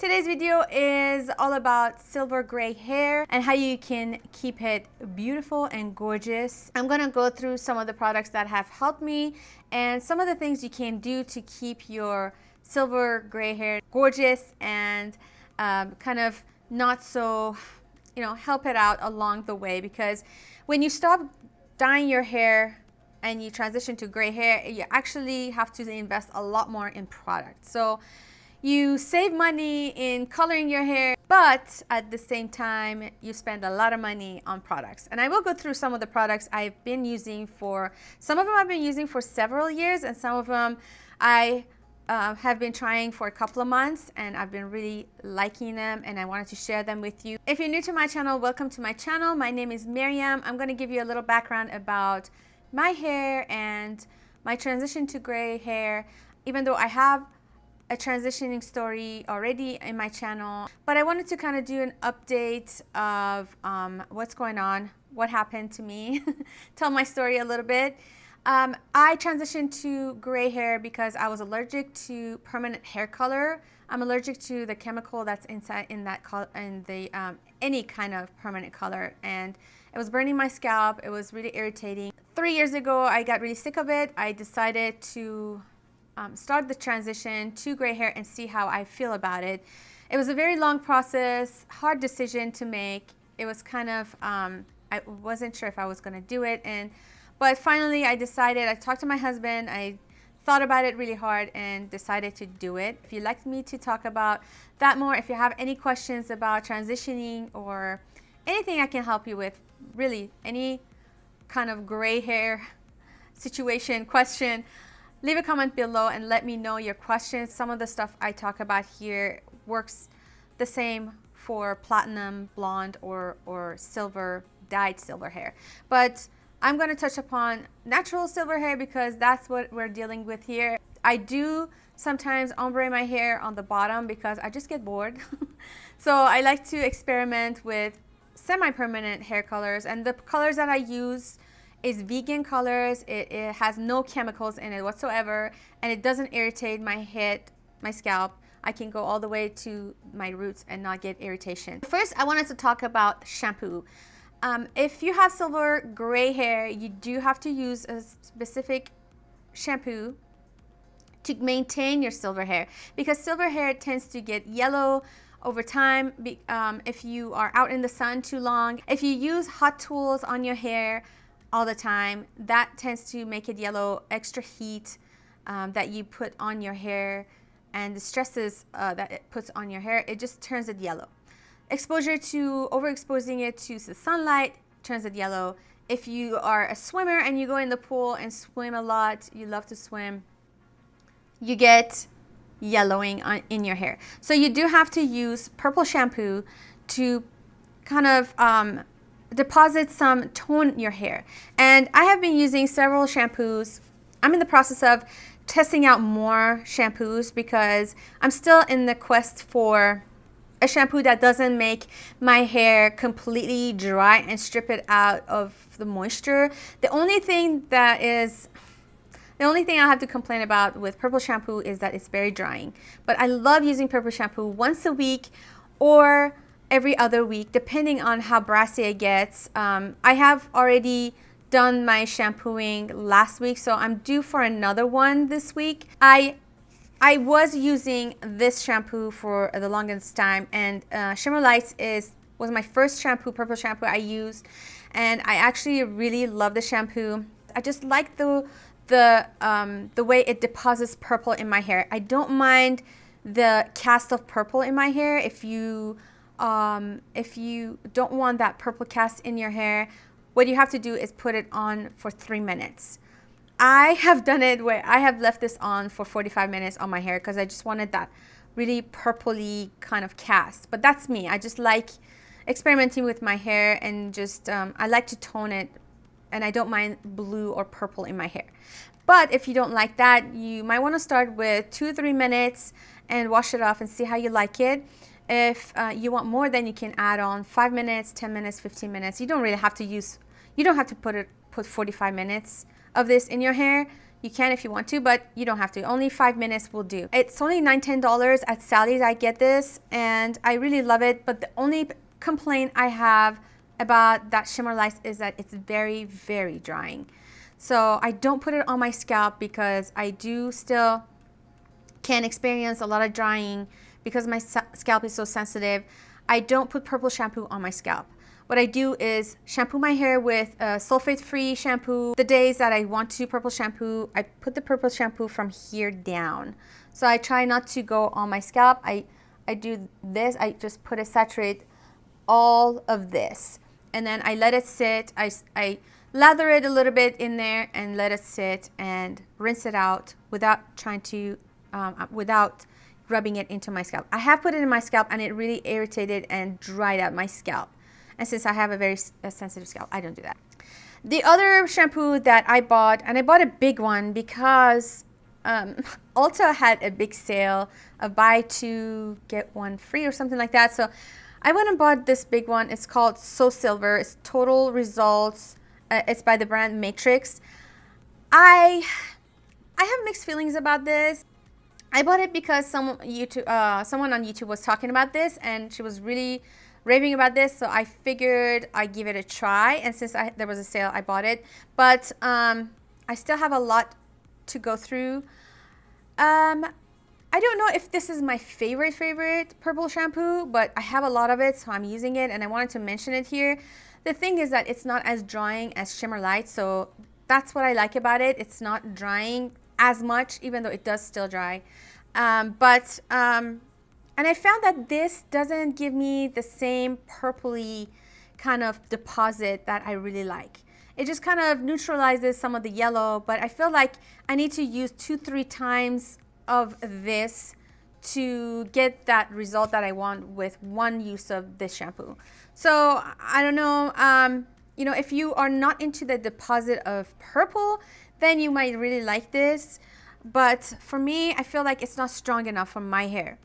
Today's video is all about silver gray hair and how you can keep it beautiful and gorgeous. I'm gonna go through some of the products that have helped me and some of the things you can do to keep your silver gray hair gorgeous and kind of not so, help it out along the way, because when you stop dyeing your hair and you transition to gray hair, you actually have to invest a lot more in products. So you save money in coloring your hair, but at the same time, you spend a lot of money on products. And I will go through some of the products I've been using some of them I've been using for several years, and some of them I have been trying for a couple of months, and I've been really liking them, and I wanted to share them with you. If you're new to my channel, welcome to my channel. My name is Maryam. I'm gonna give you a little background about my hair and my transition to gray hair, even though I have a transitioning story already in my channel, but I wanted to kind of do an update of what's going on, what happened to me, tell my story a little bit. I transitioned to gray hair because I was allergic to permanent hair color. I'm allergic to the chemical that's inside in any kind of permanent color, and it was burning my scalp. It was really irritating. 3 years ago, I got really sick of it. I decided to start the transition to gray hair and see how I feel about it. It was a very long process, hard decision to make. It was kind of, I wasn't sure if I was going to do it, but finally I decided. I talked to my husband, I thought about it really hard and decided to do it. If you'd like me to talk about that more, if you have any questions about transitioning or anything I can help you with, really any kind of gray hair situation, question, leave a comment below and let me know your questions. Some of the stuff I talk about here works the same for platinum, blonde, or silver, dyed silver hair. But I'm going to touch upon natural silver hair because that's what we're dealing with here. I do sometimes ombre my hair on the bottom because I just get bored. So I like to experiment with semi-permanent hair colors, and the colors that I use is vegan colors. It has no chemicals in it whatsoever, and it doesn't irritate my head, my scalp. I can go all the way to my roots and not get irritation. First, I wanted to talk about shampoo. If you have silver gray hair, you do have to use a specific shampoo to maintain your silver hair, because silver hair tends to get yellow over time if you are out in the sun too long. If you use hot tools on your hair all the time, that tends to make it yellow. Extra heat that you put on your hair and the stresses that it puts on your hair, it just turns it yellow. Overexposing it to the sunlight turns it yellow. If you are a swimmer and you go in the pool and swim a lot, you love to swim, you get yellowing in your hair. So you do have to use purple shampoo to kind of deposit some tone in your hair. And I have been using several shampoos. I'm in the process of testing out more shampoos because I'm still in the quest for a shampoo that doesn't make my hair completely dry and strip it out of the moisture. The only thing I have to complain about with purple shampoo is that it's very drying. But I love using purple shampoo once a week or every other week, depending on how brassy it gets. I have already done my shampooing last week, so I'm due for another one this week. I was using this shampoo for the longest time, and Shimmer Lights was my first shampoo, purple shampoo I used, and I actually really love the shampoo. I just like the way it deposits purple in my hair. I don't mind the cast of purple in my hair. If you don't want that purple cast in your hair, what you have to do is put it on for 3 minutes. I have done it where I have left this on for 45 minutes on my hair because I just wanted that really purpley kind of cast. But that's me. I just like experimenting with my hair, and just I like to tone it, and I don't mind blue or purple in my hair. But if you don't like that, you might want to start with 2 to 3 minutes and wash it off and see how you like it. If you want more, then you can add on 5 minutes, 10 minutes, 15 minutes. You don't really have to put 45 minutes of this in your hair. You can if you want to, but you don't have to. Only 5 minutes will do. It's only $9-10 at Sally's. I get this and I really love it. But the only complaint I have about that Shimmer Lights is that it's very, very drying. So I don't put it on my scalp because I do still can experience a lot of drying because my scalp is so sensitive. I don't put purple shampoo on my scalp. What I do is shampoo my hair with sulfate-free shampoo. The days that I want to do purple shampoo, I put the purple shampoo from here down. So I try not to go on my scalp. I do this. I just put a saturate all of this. And then I let it sit. I lather it a little bit in there and let it sit and rinse it out without trying to, without rubbing it into my scalp. I have put it in my scalp and it really irritated and dried out my scalp. And since I have a very sensitive scalp, I don't do that. The other shampoo that I bought, and I bought a big one because Ulta had a big sale of buy two get one free or something like that. So I went and bought this big one. It's called So Silver. It's Total Results. It's by the brand Matrix. I have mixed feelings about this. I bought it because someone on YouTube was talking about this and she was really raving about this, so I figured I'd give it a try, and since there was a sale, I bought it. But I still have a lot to go through. I don't know if this is my favorite purple shampoo, but I have a lot of it, so I'm using it, and I wanted to mention it here. The thing is that it's not as drying as Shimmer Light, so that's what I like about it. It's not drying as much, even though it does still dry. And I found that this doesn't give me the same purpley kind of deposit that I really like. It just kind of neutralizes some of the yellow, but I feel like I need to use 2-3 times of this to get that result that I want with one use of this shampoo. So I don't know, you know, if you are not into the deposit of purple, then you might really like this. But for me, I feel like it's not strong enough for my hair.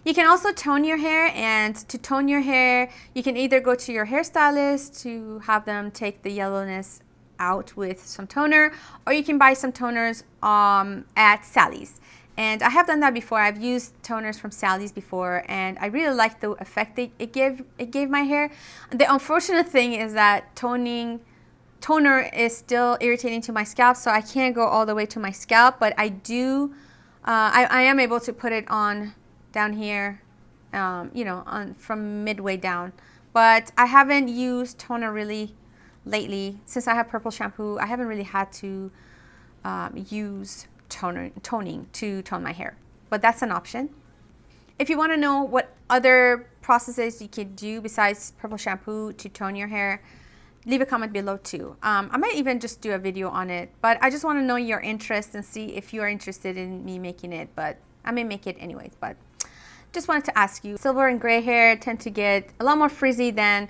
You can also tone your hair, and to tone your hair, you can either go to your hairstylist to have them take the yellowness out with some toner, or you can buy some toners at Sally's. And I have done that before. I've used toners from Sally's before, and I really like the effect it gave my hair. The unfortunate thing is that toner is still irritating to my scalp, so I can't go all the way to my scalp, but I do, I am able to put it on down here, you know, from midway down. But I haven't used toner really lately. Since I have purple shampoo, I haven't really had to use toning to tone my hair, but that's an option. If you want to know what other processes you could do besides purple shampoo to tone your hair, leave a comment below too. I might even just do a video on it, but I just want to know your interest and see if you are interested in me making it, but I may make it anyways. But just wanted to ask you, silver and gray hair tend to get a lot more frizzy than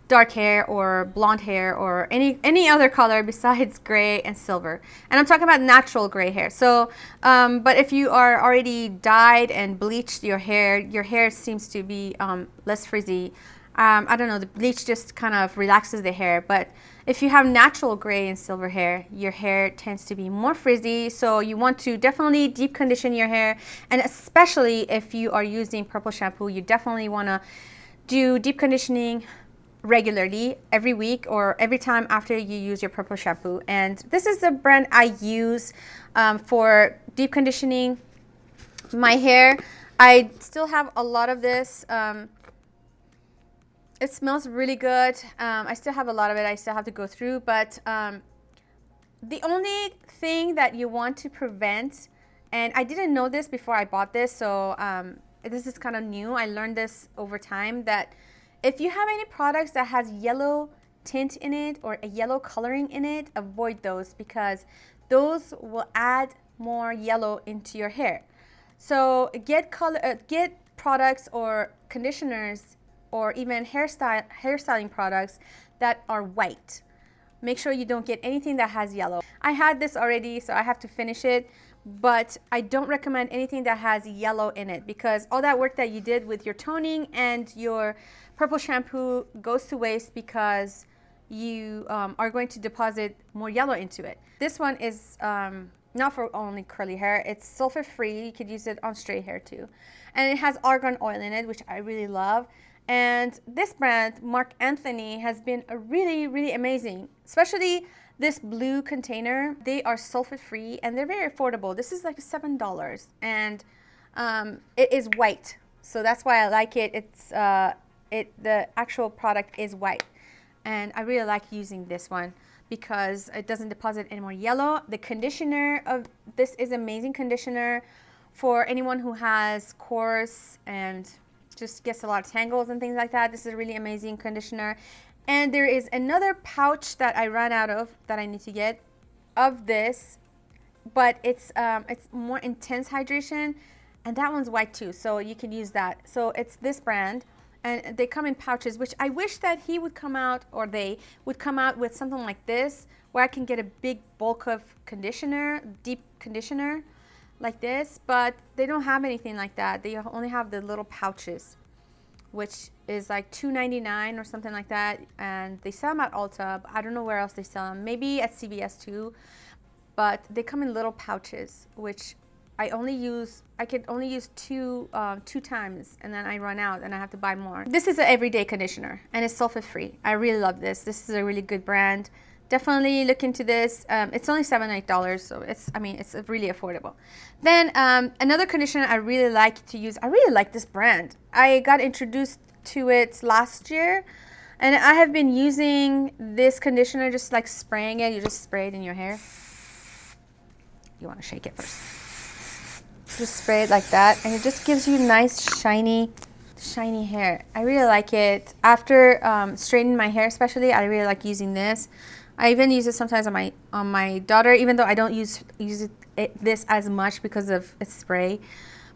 dark hair or blonde hair or any other color besides gray and silver. And I'm talking about natural gray hair. So, but if you are already dyed and bleached your hair seems to be less frizzy. I don't know, the bleach just kind of relaxes the hair, but if you have natural gray and silver hair, your hair tends to be more frizzy, so you want to definitely deep condition your hair, and especially if you are using purple shampoo, you definitely want to do deep conditioning regularly, every week or every time after you use your purple shampoo. And this is the brand I use for deep conditioning my hair. I still have a lot of this. It smells really good. I still have a lot of it. I still have to go through, but the only thing that you want to prevent, and I didn't know this before I bought this, so this is kind of new. I learned this over time, that if you have any products that has yellow tint in it or a yellow coloring in it, avoid those, because those will add more yellow into your hair. So get products or conditioners or even hairstyling products that are white. Make sure you don't get anything that has yellow. I had this already, so I have to finish it, but I don't recommend anything that has yellow in it, because all that work that you did with your toning and your purple shampoo goes to waste, because you are going to deposit more yellow into it. This one is not for only curly hair. It's sulfur free. You could use it on straight hair too. And it has argan oil in it, which I really love. And this brand, Marc Anthony, has been a really amazing, especially this blue container. They are sulfur free and they're very affordable. This is like $7 and it is white. So that's why I like it. It's the actual product is white. And I really like using this one because it doesn't deposit any more yellow. The conditioner of this is amazing conditioner for anyone who has coarse and just gets a lot of tangles and things like that. This is a really amazing conditioner. And there is another pouch that I ran out of that I need to get of this, but it's more intense hydration, and that one's white too, so you can use that. So it's this brand, and they come in pouches, which I wish that he would come out, or they would come out with something like this, where I can get a big bulk of conditioner, deep conditioner like this, but they don't have anything like that. They only have the little pouches, which is like $2.99 or something like that, and they sell them at Ulta. I don't know where else they sell them, maybe at CVS too, but they come in little pouches, which I could only use two times, and then I run out and I have to buy more. This is an everyday conditioner and it's sulfur free. I really love this. This is a really good brand. Definitely look into this. It's only $7-8, so it's really affordable. Then another conditioner I really like to use. I really like this brand. I got introduced to it last year, and I have been using this conditioner, just like spraying it. You just spray it in your hair. You want to shake it first. Just spray it like that, and it just gives you nice shiny hair. I really like it. After straightening my hair especially, I really like using this. I even use it sometimes on my daughter, even though I don't use this as much because of its spray.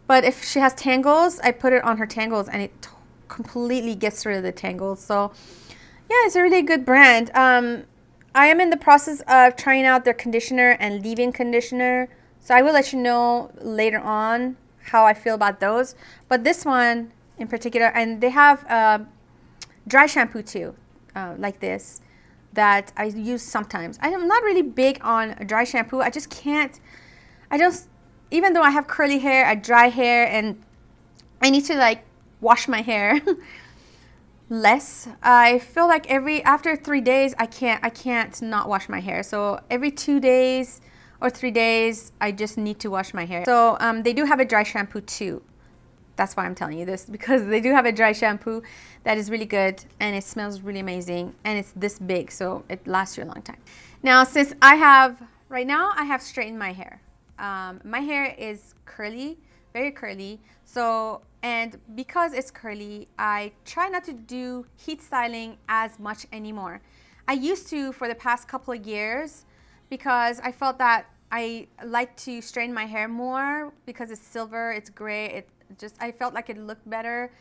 But if she has tangles, I put it on her tangles, and it completely gets rid of the tangles. So yeah, it's a really good brand. I am in the process of trying out their conditioner and leave-in conditioner. So I will let you know later on how I feel about those. But this one in particular, and they have dry shampoo too, like this, that I use sometimes. I'm not really big on dry shampoo. I just can't, even though I have curly hair, dry hair, and I need to like wash my hair less. I feel like after 3 days, I can't not wash my hair. So every 2 days or 3 days, I just need to wash my hair. So they do have a dry shampoo too. That's why I'm telling you this, because they do have a dry shampoo that is really good, and it smells really amazing, and it's this big, so it lasts you a long time. Now, since right now I have straightened my hair. My hair is curly, very curly. So, and because it's curly, I try not to do heat styling as much anymore. I used to for the past couple of years, because I felt that I like to straighten my hair more because it's silver, it's gray. I felt like it looked better,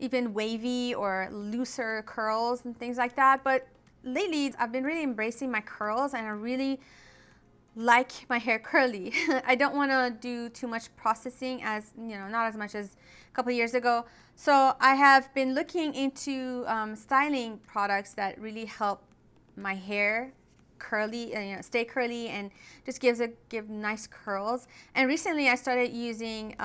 even wavy or looser curls and things like that. But lately, I've been really embracing my curls, and I really like my hair curly. I don't want to do too much processing, not as much as a couple of years ago. So I have been looking into styling products that really help my hair curly, stay curly, and just give nice curls. And recently I started using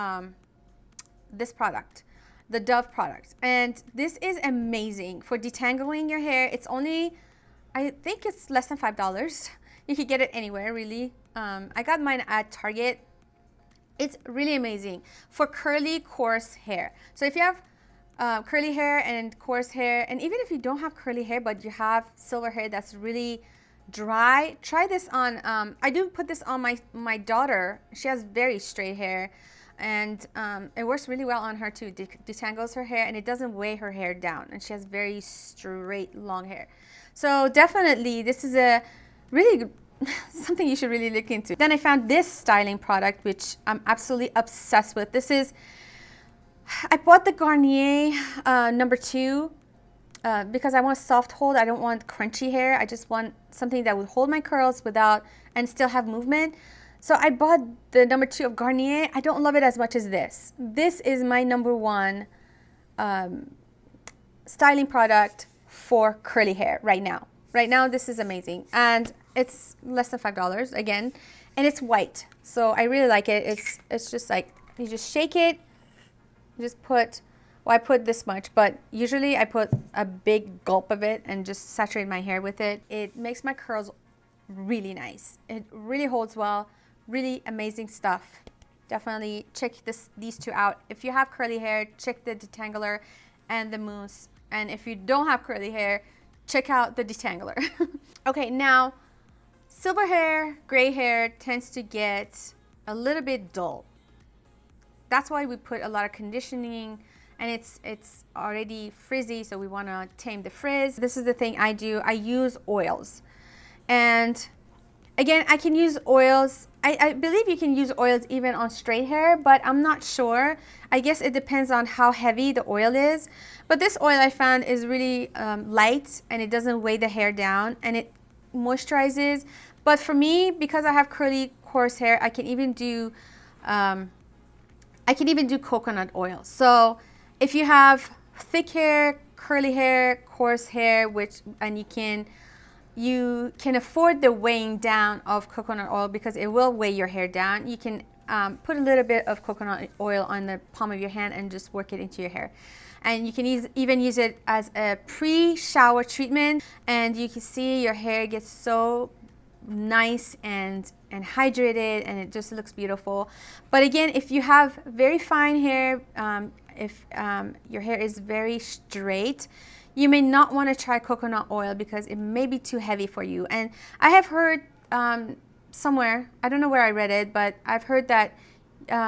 this product, the Dove product, and this is amazing for detangling your hair. It's only, I think it's less than $5. You could get it anywhere, really. I got mine at Target. It's really amazing for curly, coarse hair. So if you have curly hair and coarse hair, and even if you don't have curly hair but you have silver hair that's really dry, try this on. I do put this on my daughter. She has very straight hair, and it works really well on her too. Detangles her hair, and it doesn't weigh her hair down, and she has very straight, long hair. So definitely this is a really good something you should really look into. Then I found this styling product, which I'm absolutely obsessed with. I bought the Garnier number 2 because I want a soft hold. I don't want crunchy hair. I just want something that would hold my curls and still have movement. So I bought the number 2 of Garnier. I don't love it as much as this. This is my number 1 styling product for curly hair right now. Right now, this is amazing. And it's less than $5 again. and it's white. So I really like it. It's just like, you just shake it, you just put, well, I put this much, but usually I put a big gulp of it and just saturate my hair with it. It makes my curls really nice. It really holds well, really amazing stuff. Definitely check these two out. If you have curly hair, check the detangler and the mousse. And if you don't have curly hair, check out the detangler. Okay, now silver hair, gray hair tends to get a little bit dull. That's why we put a lot of conditioning, and it's already frizzy, so we want to tame the frizz. This is the thing I do. I use oils. And again, I can use oils. I believe you can use oils even on straight hair, but I'm not sure. I guess it depends on how heavy the oil is. But this oil I found is really light, and it doesn't weigh the hair down, and it moisturizes. But for me, because I have curly, coarse hair, I can even do coconut oil. So if you have thick hair, curly hair, coarse hair, and you can afford the weighing down of coconut oil because it will weigh your hair down. You can put a little bit of coconut oil on the palm of your hand and just work it into your hair. And you can even use it as a pre-shower treatment, and you can see your hair gets so nice and hydrated, and it just looks beautiful. But again, if you have very fine hair, if your hair is very straight, you may not want to try coconut oil because it may be too heavy for you. And I have heard somewhere, I don't know where I read it, but I've heard that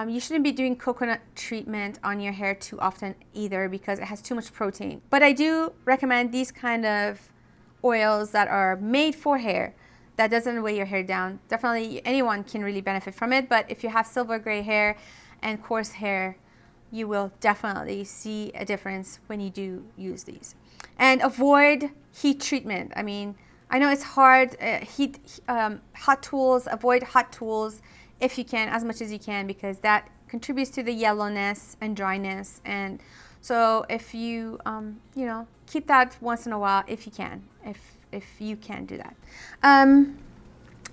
you shouldn't be doing coconut treatment on your hair too often either because it has too much protein. But I do recommend these kind of oils that are made for hair that doesn't weigh your hair down. Definitely anyone can really benefit from it, but if you have silver gray hair and coarse hair, you will definitely see a difference when you do use these. And avoid heat treatment. I mean, I know it's hard. Hot tools, avoid hot tools if you can, as much as you can, because that contributes to the yellowness and dryness. And so if you, keep that once in a while if you can, if you can do that.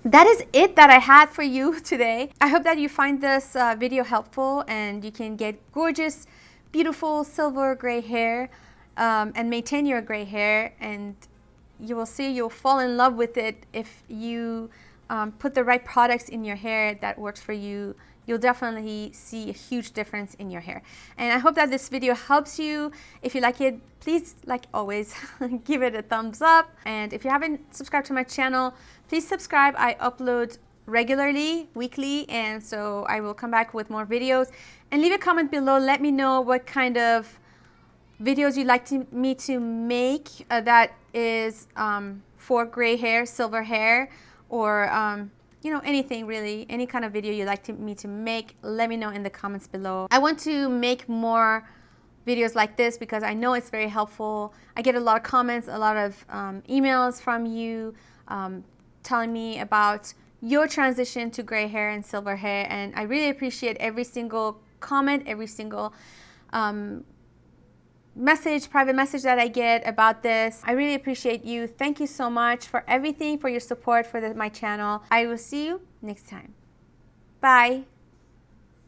That is it that I had for you today. I hope that you find this video helpful and you can get gorgeous, beautiful silver gray hair and maintain your gray hair, and you will see you'll fall in love with it if you put the right products in your hair that works for you. You'll definitely see a huge difference in your hair. And I hope that this video helps you. If you like it, please, like always, give it a thumbs up. And if you haven't subscribed to my channel, please subscribe. I upload regularly, weekly, and so I will come back with more videos. And leave a comment below. Let me know what kind of videos you'd like me to make that is for gray hair, silver hair, or anything really, any kind of video you'd like me to make. Let me know in the comments below. I want to make more videos like this because I know it's very helpful. I get a lot of comments, a lot of emails from you telling me about your transition to gray hair and silver hair, and I really appreciate every single comment, every single private message that I get about this. I really appreciate you. Thank you so much for everything, for your support for my channel. I will see you next time. Bye.